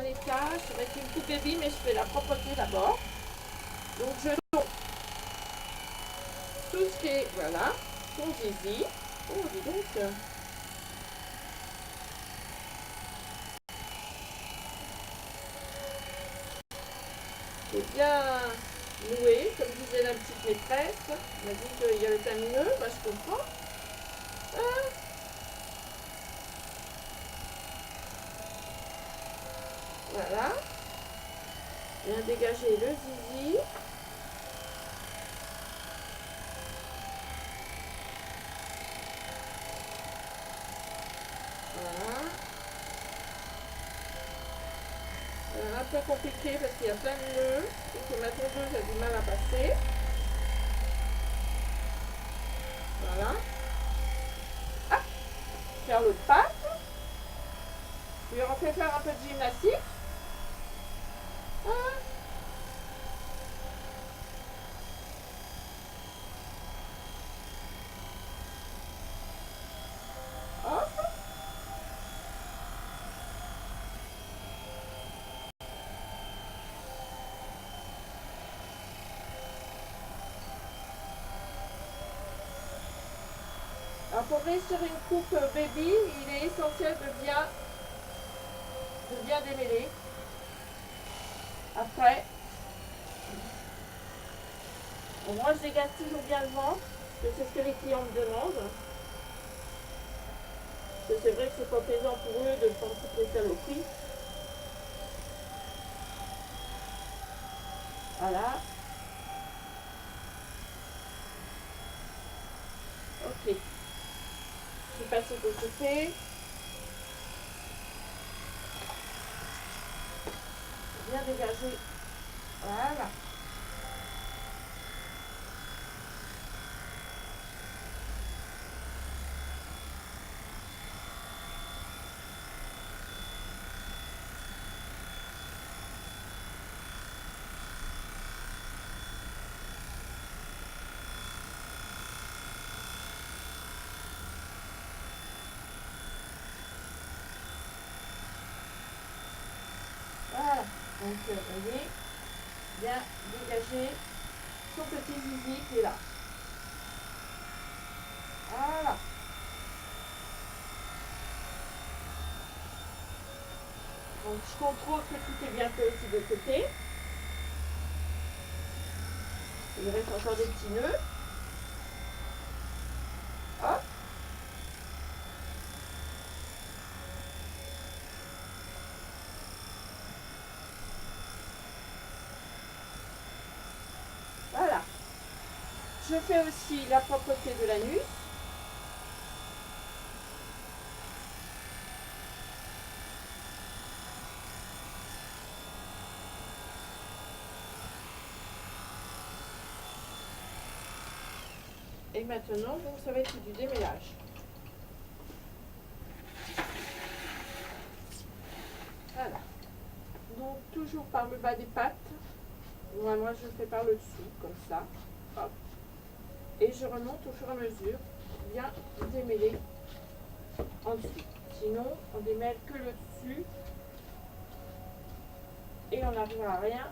nettoyage avec une coupe baby, mais je fais la propreté d'abord. Donc je tourne tout ce qui est, voilà, son zizi. Oh, dis donc. C'est bien noué, comme disait la petite maîtresse. Elle m'a dit qu'il y avait un nœud, bah, je comprends. Ah. Voilà. Bien dégager le zizi. Voilà. C'est un peu compliqué parce qu'il y a plein de nœuds et que ma tondeuse a du mal à passer. Voilà. Ah, faire l'autre patte. Je lui refais faire un peu de gymnastique. Ah. Hop. Alors pour réussir une coupe baby, il est essentiel de bien démêler. Après, moi je dégage toujours bien le ventre, parce que c'est ce que les clients me demandent. Parce que c'est vrai que c'est pas plaisant pour eux de prendre toutes les saloperies. Voilà. Ok. Je vais passer de côté. Bien dégager. Voilà. Voilà. Donc, vous voyez, bien dégager son petit zizi qui est là. Voilà. Donc, je contrôle que tout est bien fait aussi de côté. Il reste encore des petits nœuds. Hop. Voilà. Je fais aussi la propreté de l'anus. Et maintenant, donc, ça va être du démêlage. Voilà. Donc, toujours par le bas des pattes. Moi, je fais par le dessous, comme ça. Hop. Et je remonte au fur et à mesure, bien démêler en dessous. Sinon, on démêle que le dessus et on n'arrivera à rien.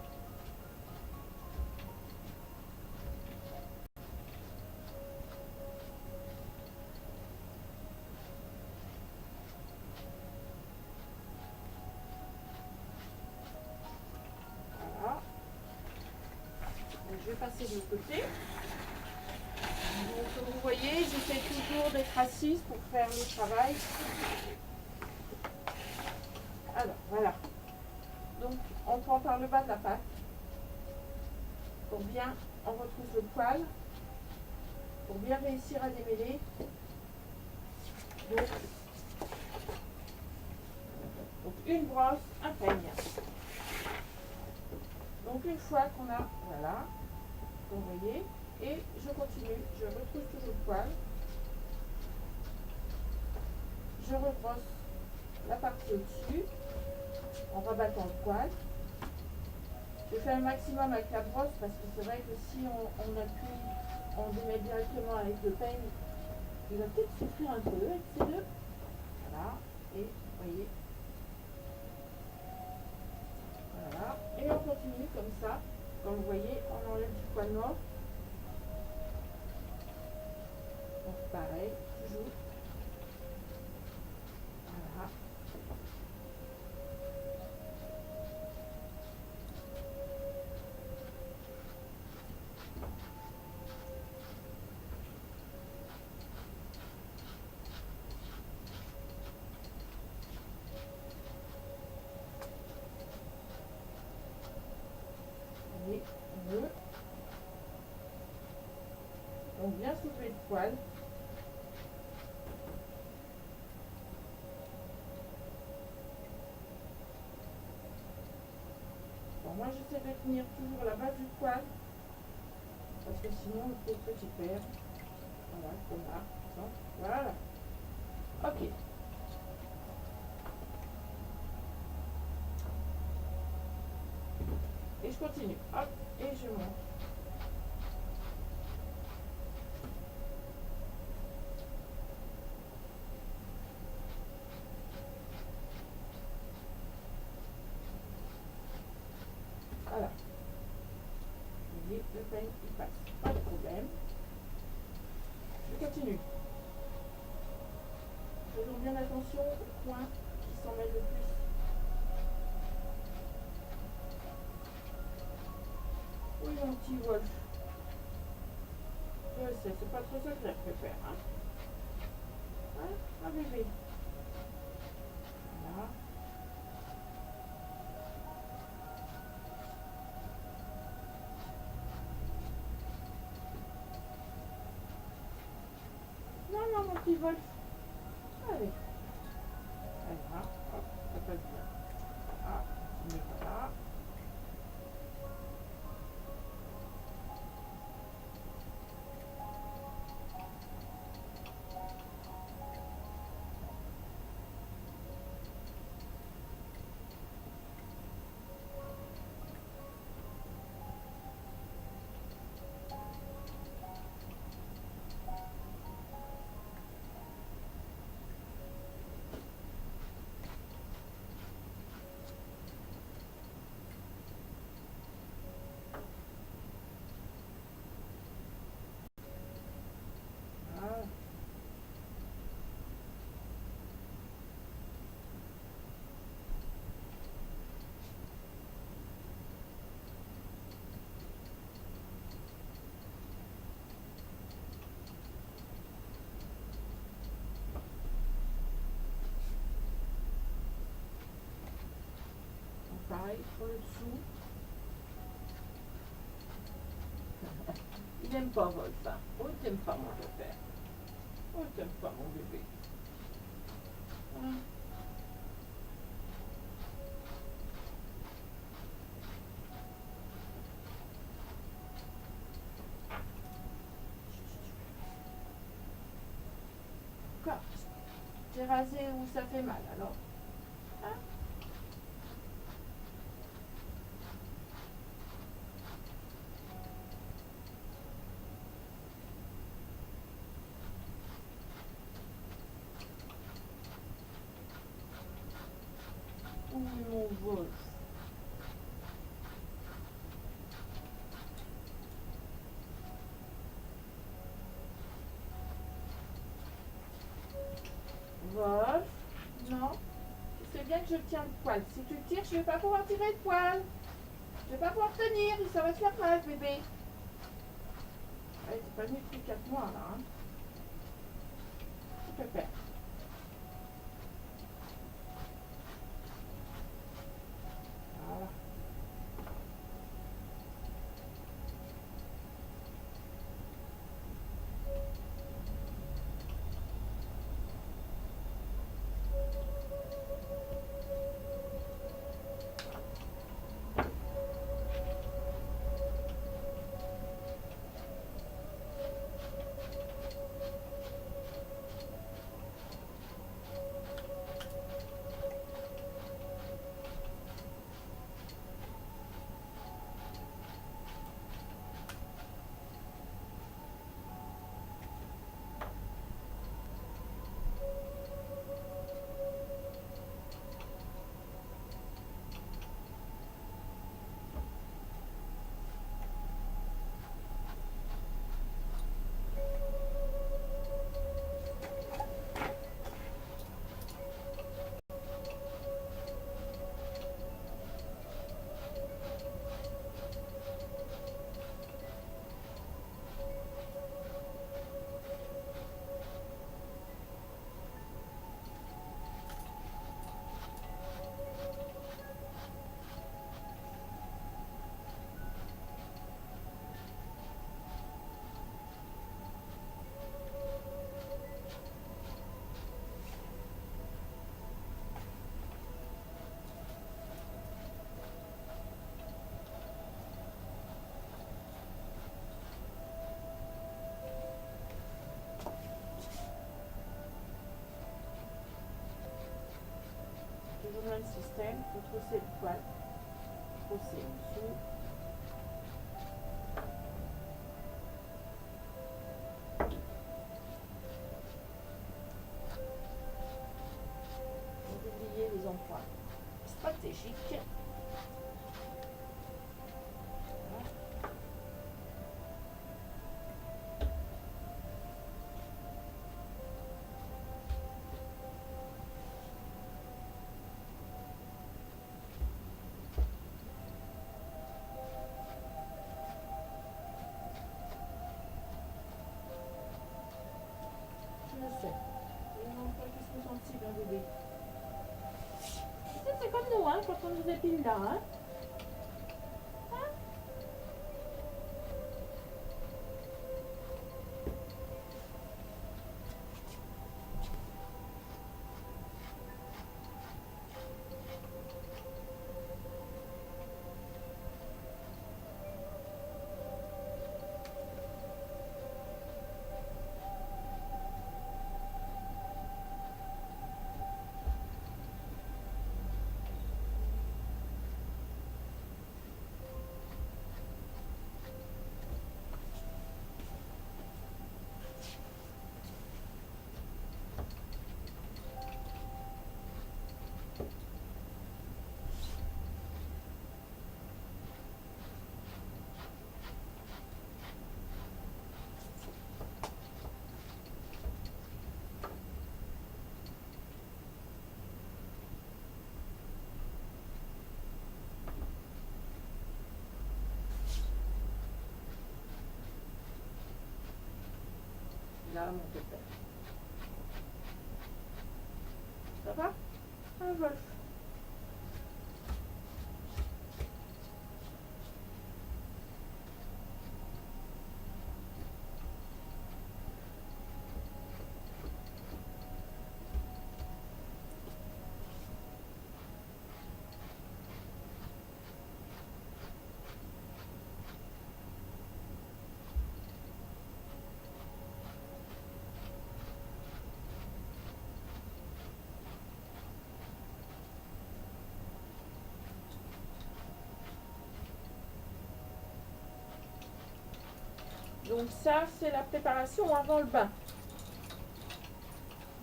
Voilà. Donc, je vais passer de l'autre côté. Donc, comme vous voyez, j'essaie toujours d'être assise pour faire le travail. Alors, voilà. Donc, on prend par le bas de la patte. Pour bien, on retrouve le poil. Pour bien réussir à démêler. Donc une brosse, un peigne. Donc une fois qu'on a, voilà, vous voyez, et je continue, je retrouve toujours le poil. Je rebrosse la partie au-dessus en rabattant le poil. Je fais un maximum avec la brosse parce que c'est vrai que si on appuie, on démêle directement avec le peigne, il va peut-être souffrir un peu avec ces deux. Voilà, et vous voyez. Voilà. Et on continue comme ça. Comme vous voyez, on enlève du poil noir. Donc pareil, toujours. Voilà. Et on veut donc bien soulever le poil. Bon, moi j'essaie de tenir toujours la base du poil parce que sinon le pauvre petit père. Voilà, comme là. Voilà. Ok. Et je continue. Hop, et je monte. Voilà. Vous voyez, le peigne, il passe. Pas de problème. Je continue. Faisons bien attention aux points qui s'en mêlent le plus. Oui, mon petit Wolf. Je sais, c'est pas trop ça que je préfère. Hein, un bébé. Voilà. Non, non, mon petit Wolf. Allez. Voilà. Hop, ça passe bien. Voilà. Continue par là. Voilà. Donc, pareil pour le dessous. Il n'aime pas Wolf. Hein. Oh, il t'aime pas, mon pépère. Oh, il t'aime pas, mon bébé. Hein. Quoi? J'ai rasé où ça fait mal, alors. Hein? Oui, mon Wolf. Wolf. Non. Tu sais bien que je tiens le poil. Si tu tires, je ne vais pas pouvoir tirer le poil. Je ne vais pas pouvoir tenir. Ça va te faire mal, bébé. Ouais, t'es pas venu depuis 4 mois, là. Hein. Tu peux faire. Voilà. même système. Il faut trousser le poil. Trousser en dessous. Pour oublier les endroits stratégiques. C'est comme nous, hein, quand on nous épile là, hein. Là, mon pépère. Ça va? Un Wolf. Donc ça, c'est la préparation avant le bain.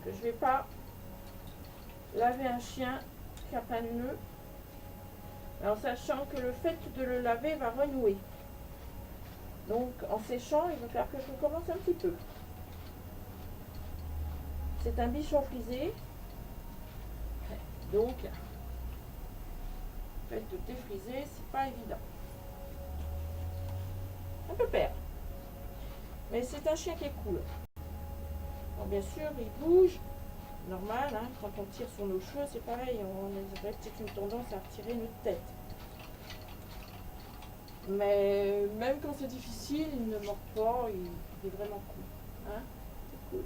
Que je ne vais pas laver un chien qui a plein de nœuds. En sachant que le fait de le laver va renouer. Donc en séchant, il va falloir que je recommence un petit peu. C'est un bichon frisé. Donc, le fait de défriser, c'est pas évident. Un peu peur. Mais c'est un chien qui est cool. Bon, bien sûr, il bouge. Normal, hein, quand on tire sur nos cheveux, c'est pareil. On aurait peut-être une tendance à retirer notre tête. Mais même quand c'est difficile, il ne mord pas. Il est vraiment cool. Hein, c'est cool.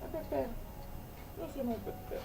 Un peu peur. Non, c'est mon peu peur.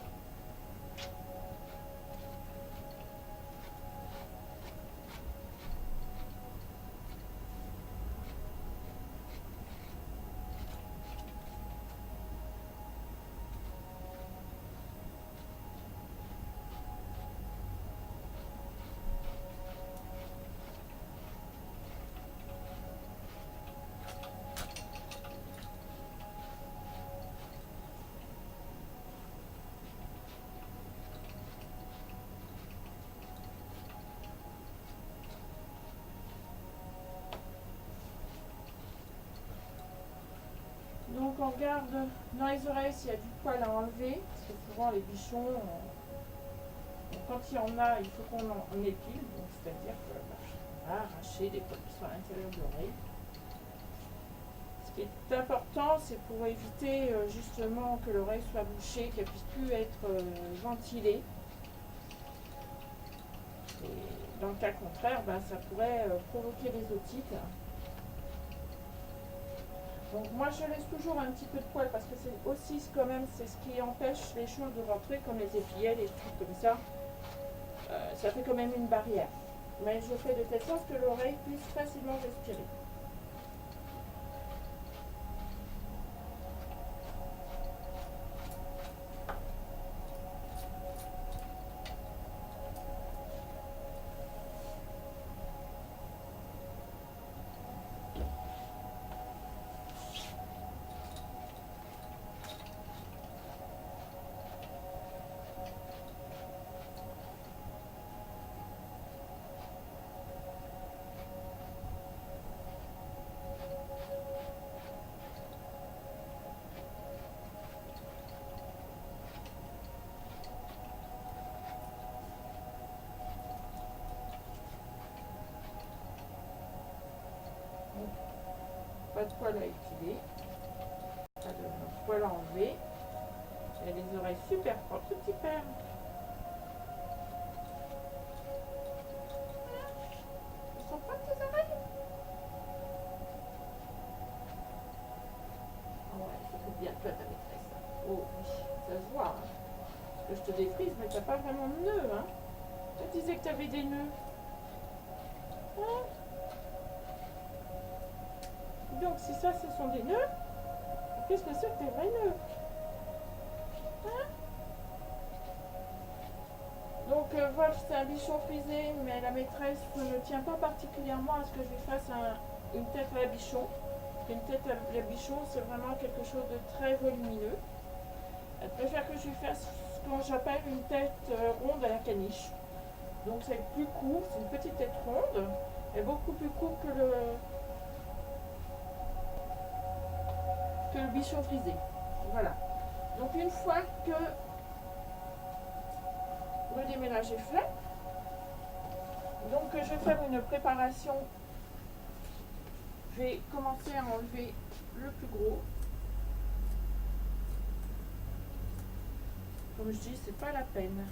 Donc on regarde dans les oreilles s'il y a du poil à enlever, parce que souvent les bichons, quand il y en a, il faut qu'on en épile, donc c'est-à-dire qu'on va arracher des poils qui sont à l'intérieur de l'oreille. Ce qui est important, c'est pour éviter justement que l'oreille soit bouchée, qu'elle puisse plus être ventilée. Et dans le cas contraire, ça pourrait provoquer des otites. Donc moi je laisse toujours un petit peu de poil parce que c'est aussi quand même c'est ce qui empêche les choses de rentrer comme les épillets, les trucs comme ça. Ça fait quand même une barrière. Mais je fais de telle sorte que l'oreille puisse facilement respirer. de poils à épiler, pas de poils à enlever. Il a les oreilles super propres, ce petit père. Ils sont propres tes oreilles? Ah ouais, ça fait bien toi ta maîtresse. Oh oui, ça se voit. Hein. Parce que je te défrise, mais t'as pas vraiment de nœuds. Hein. Tu disais que t'avais des nœuds. Hein? Donc si ça, ce sont des nœuds, qu'est-ce que c'est que des vrais nœuds? Hein? Donc Wolf, c'est un bichon frisé, mais la maîtresse ne tient pas particulièrement à ce que je lui fasse une tête à la bichon. Une tête à la bichon, c'est vraiment quelque chose de très volumineux. Elle préfère que je lui fasse ce que j'appelle une tête ronde à la caniche. Donc c'est plus court, c'est une petite tête ronde, et beaucoup plus court que le bichon frisé. Voilà. Donc une fois que le déménage est fait, donc je vais faire une préparation. Je vais commencer à enlever le plus gros. Comme je dis, c'est pas la peine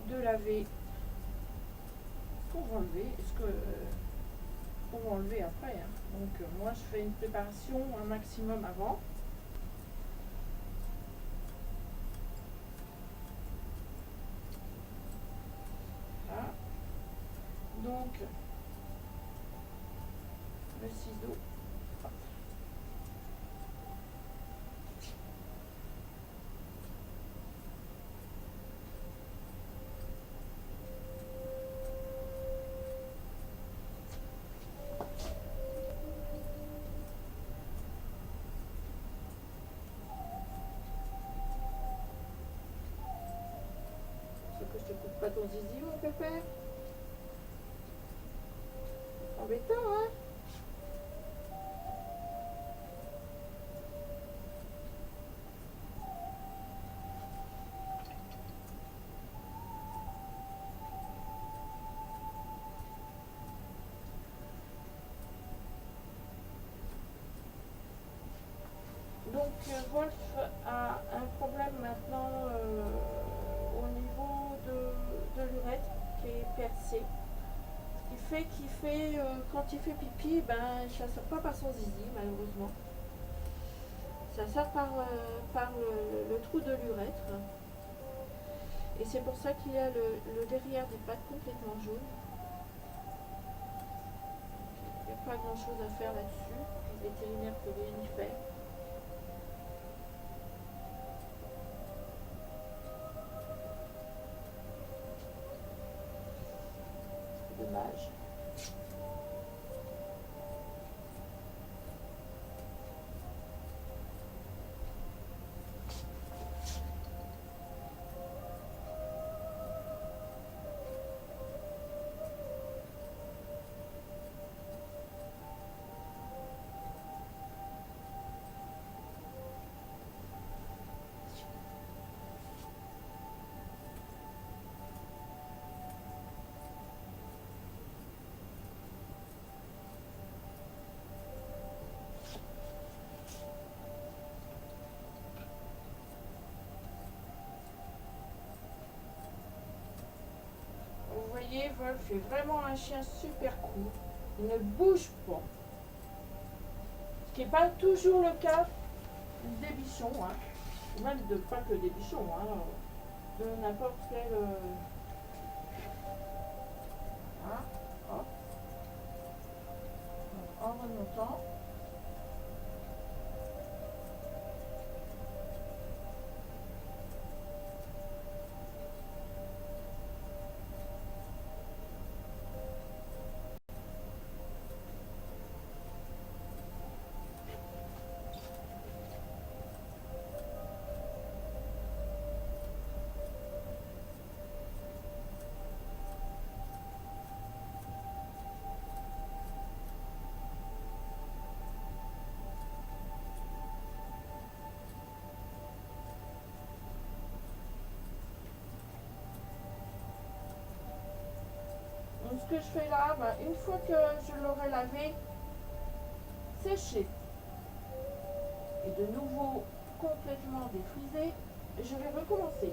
de laver ce qu'on va enlever, ce qu'on va enlever après. Hein. Donc moi je fais une préparation un maximum avant. Voilà. Donc le ciseau. Que je te coupe pas ton zizi, mon pépère. Embêtant, hein? Donc Wolf a un problème maintenant au niveau de l'urètre qui est percé. Ce qui fait quand il fait pipi, ben ça sort pas par son zizi malheureusement. Ça sort par le trou de l'urètre. Et c'est pour ça qu'il a le derrière des pattes complètement jaune. Il n'y a pas grand chose à faire là-dessus. Le vétérinaire ne peut rien y faire. Dommage. Vous voyez, Wolf est vraiment un chien super cool. Il ne bouge pas. Ce qui n'est pas toujours le cas des bichons, hein. Même pas que des bichons, hein. De n'importe quel... Hein, hop. Donc, en remontant. Donc ce que je fais là, ben, une fois que je l'aurai lavé, séché et de nouveau complètement défrisé, je vais recommencer.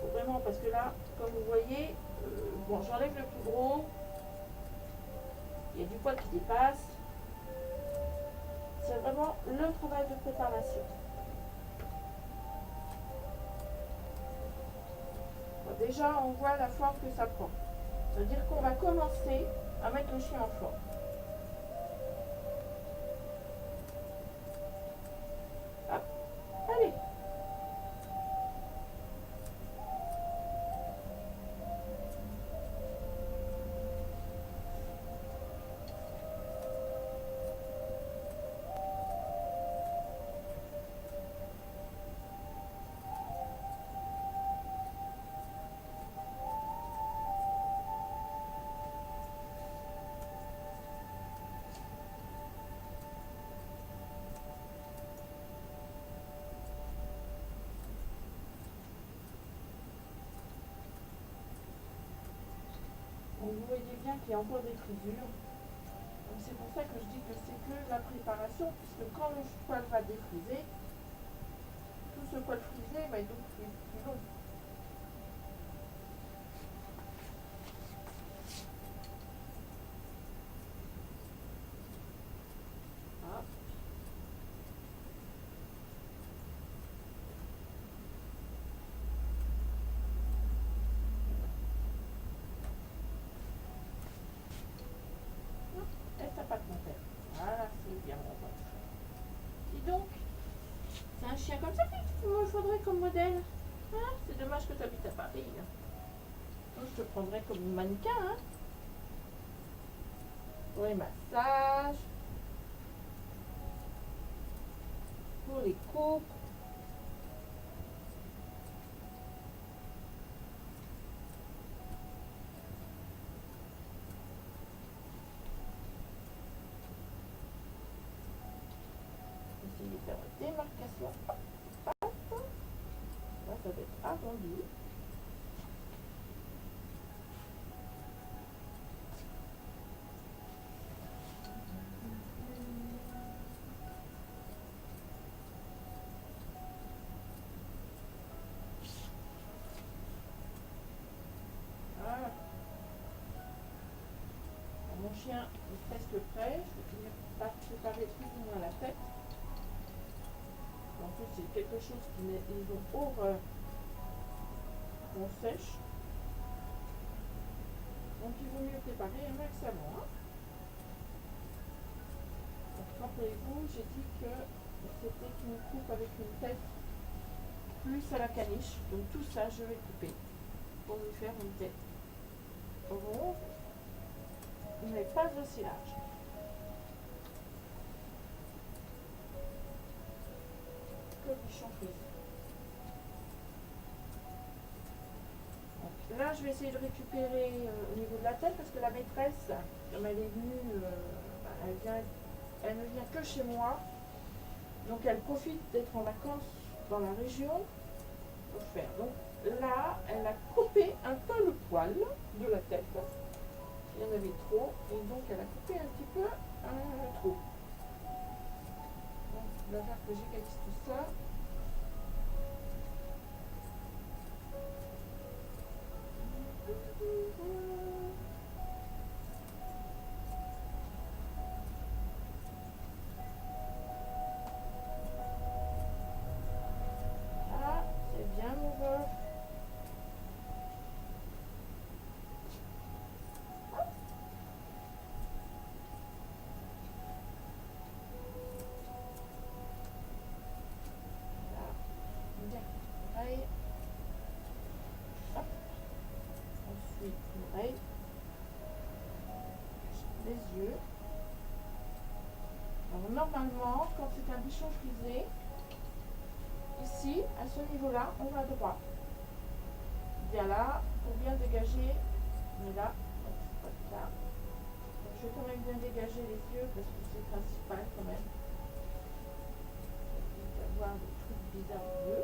Faut vraiment, parce que là, comme vous voyez, bon, j'enlève le plus gros, il y a du poil qui dépasse. C'est vraiment le travail de préparation. Bon, déjà, on voit la forme que ça prend. C'est-à-dire qu'on va commencer à mettre le chien en forme. Hop, allez. Donc vous voyez bien qu'il y a encore des frisures. Donc c'est pour ça que je dis que c'est que la préparation, puisque quand le poil va défriser, tout ce poil frisé va être donc plus long. Hop. Et ça patte mon père. Voilà, c'est bien mon pote. Dis donc, c'est un chien comme ça qu'il me faudrait comme modèle. Hein, c'est dommage que tu habites à Paris. Hein. Moi, je te prendrais comme une mannequin. Hein. Pour les massages, pour les coupes. Essayer de faire une démarcation. Hop. Là, ça doit être arrondi. Voilà. Mon chien est presque prêt. Je vais finir par préparer plus ou moins la tête. En plus, c'est quelque chose qu'ils ont horreur qu'on sèche. Donc, il vaut mieux préparer un max avant. Hein. Rappelez-vous, j'ai dit que c'était une coupe avec une tête plus à la caniche. Donc, tout ça, je vais couper pour lui faire une tête ronde, mais pas aussi large. Que du champ frisé. Là, je vais essayer de récupérer au niveau de la tête parce que la maîtresse, comme elle est venue, elle ne vient que chez moi. Donc, elle profite d'être en vacances dans la région pour faire. Donc, là, elle a coupé un peu le poil de la tête. Il y en avait trop. Et donc, elle a coupé un petit peu le trou. Donc, il va falloir que j'égalise tout ça. Ah, c'est bien mon vol. Oreille. Hop. Ensuite, l'oreille. Les yeux. Alors, normalement, quand c'est un bichon frisé, ici, à ce niveau-là, on va droit. Bien là, pour bien dégager, mais là, c'est pas le cas. Donc, je vais quand même bien dégager les yeux parce que c'est le principal quand même. Il va y avoir des trucs bizarres au bleu.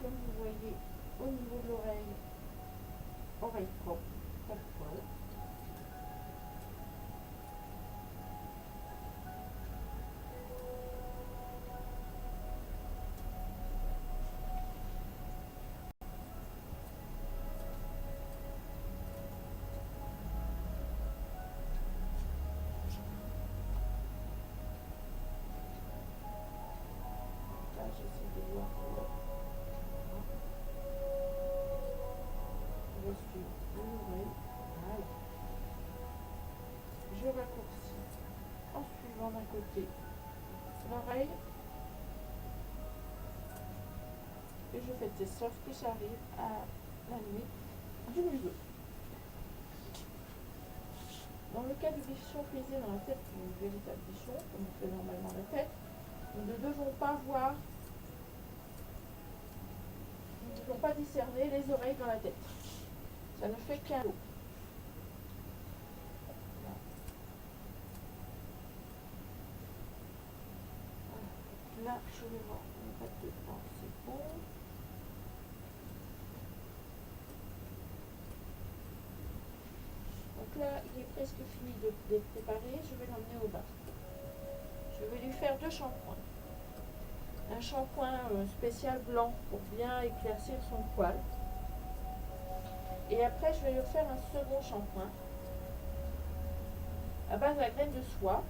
Comme vous voyez, au niveau de l'oreille, oreille propre, pas de poil. côté. L'oreille. Et je fais test, sauf que ça arrive à la limite du museau. Dans le cas du bichon frisé dans la tête du véritable bichon, comme on fait normalement la tête, nous ne devons pas voir, nous ne devons pas discerner les oreilles dans la tête. Ça ne fait qu'un lot. Là, je vais voir, on n'a pas de temps, c'est bon. Donc là, il est presque fini d'être préparé, je vais l'emmener au bain. Je vais lui faire 2 shampoings. Un shampoing spécial blanc pour bien éclaircir son poil. Et après, je vais lui faire un second shampoing à base à graines de soie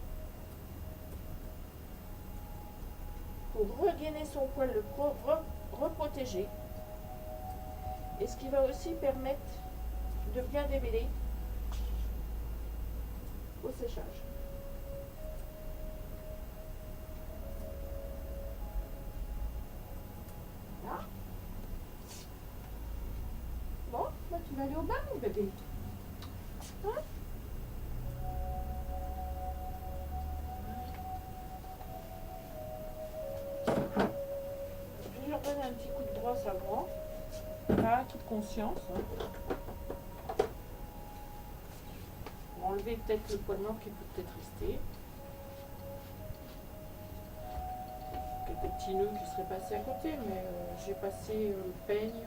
pour regainer son poil, le reprotéger. Et ce qui va aussi permettre de bien démêler au séchage. Voilà. Bon, bah tu vas aller au bain, mon bébé. Hein? Je vais lui redonner un petit coup de brosse avant. Voilà, toute conscience. Hein. On va enlever peut-être le poil mort qui peut peut-être rester. Quelques petits nœuds qui seraient passés à côté, mais j'ai passé le peigne.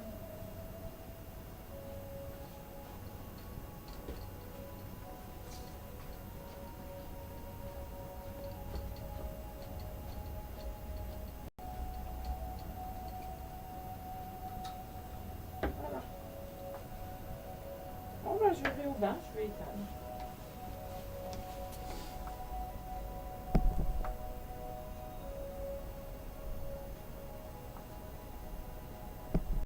Voilà. Bon, bah, je vais au bain, je vais éteindre.